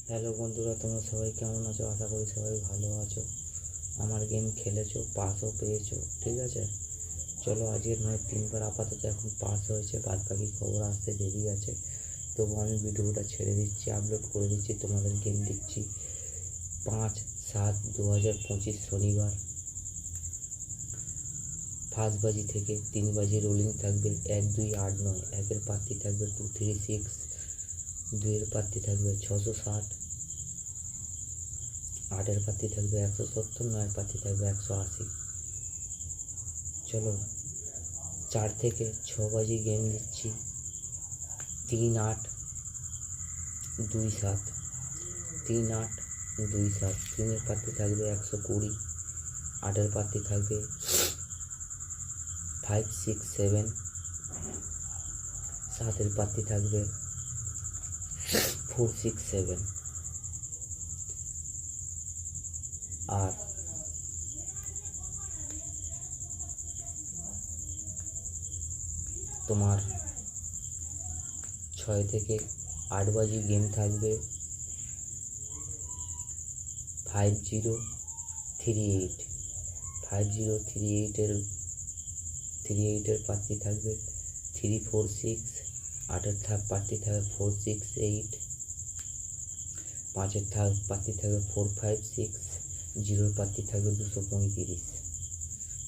Hello বন্ধুরা, তোমরা সবাই কেমন আছো? আশা করি সবাই ভালো আছো। আমার গেম খেলেছো, পাসও পেয়েছো, ঠিক আছে। চলো আজকের নয় 3বার আপাতত এখন পাস হয়েছে, বাদ বাকি খবর আসতে দেরি আছে। তবু আমি ভিডিওটা ছেড়ে দিচ্ছি, আপলোড করে দিচ্ছি, তোমাদের গেম দিচ্ছি। 5/7/2025 শনিবার 5 বাজি থেকে 3 বাজি রোলিং থাকবে। 1, 2, 8, 9 1-এর প্রার্থী থাকবে 236, 2-এর প্রার্থী থাকবে 660, 8-এর প্রার্থী থাকবে 170, 9-এর প্রার্থী থাকবে 180। চলো 4 থেকে 6 বাজি গেম দিচ্ছি। 3, 8, 2, 7, 3, 8, 2, 7। 3-এর প্রার্থী থাকবে 120, 8-এর প্রার্থী থাকবে 5, 6, 7, 7-এর প্রার্থী থাকবে 4, 6, 7। আর তোমার 6 থেকে 8 বাজি গেম থাকবে 5038, 5038-এর প্রার্থী থাকবে 346, 8-এর প্রার্থী থাকবে 468, 5-এর প্রার্থী থাকবে 456, 0-এর প্রার্থী থাকবে 235।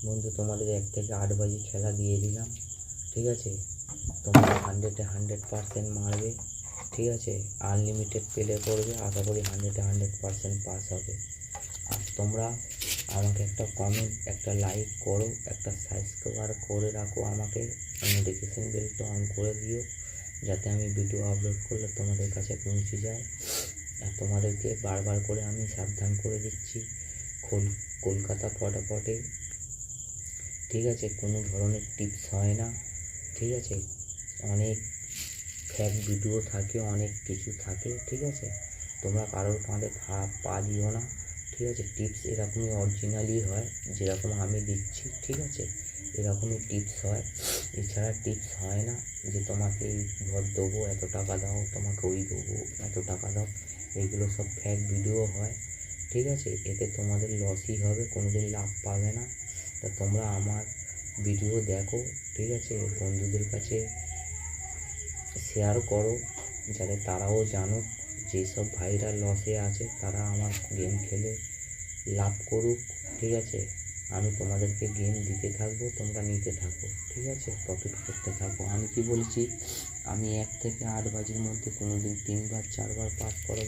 বন্ধু, তোমাদের 1 থেকে 8 বাজি খেলা দিয়ে দিলাম, ঠিক আছে। তোমরা 100% মারবে, ঠিক আছে। আনলিমিটেড প্লে করবে, আশা করি 100% পাস হবে। আর তোমরা আমাকে একটা কমেন্ট, একটা লাইক করো, একটা সাবস্ক্রাইব করে রাখো, আমাকে নোটিফিকেশন বেলটা অন করে দিও, যাতে আমি ভিডিও আপলোড করলে তোমাদের কাছে পৌঁছে যায়। আর তোমাদেরকে বারবার করে আমি সাবধান করে দিচ্ছি, কলকাতা ফটাফটে, ঠিক আছে, কোনো ধরনের টিপস হয় না, ঠিক আছে। অনেক ফ্যাক ভিডিও থাকে, অনেক কিছু থাকে, ঠিক আছে। তোমরা কারোর কাঁধে পা দিও না, ঠিক আছে। টিপস এরকমই অরিজিনালি হয়, যেরকম আমি দিচ্ছি, ঠিক আছে। এরকমই টিপস হয়, এছাড়া টিপস হয় না যে তোমাকে এই ঘর দেবো, এত টাকা দাও, তোমাকে ওই দেবো, এত টাকা দাও। এইগুলো সব ফ্যাক ভিডিও হয়, ঠিক আছে। এতে তোমাদের লসই হবে, কোনোদিন লাভ পাবে না। তা তোমরা আমার ভিডিও দেখো, ঠিক আছে, বন্ধুদের কাছে শেয়ার করো, যাতে তারাও জানুক, যেসব ভাইরা লসে আছে তারা আমার গেম খেলে লাভ করুক, ঠিক আছে। আমি তোমাদেরকে গেম দিতে থাকবো, তোমরা নিতে থাকো, ঠিক আছে, প্রফিট করতে থাকো। আমি কি বলছি, আমি 1 থেকে 8 বাজির মধ্যে কোনোদিন 3বার 4বার পাস করাবো।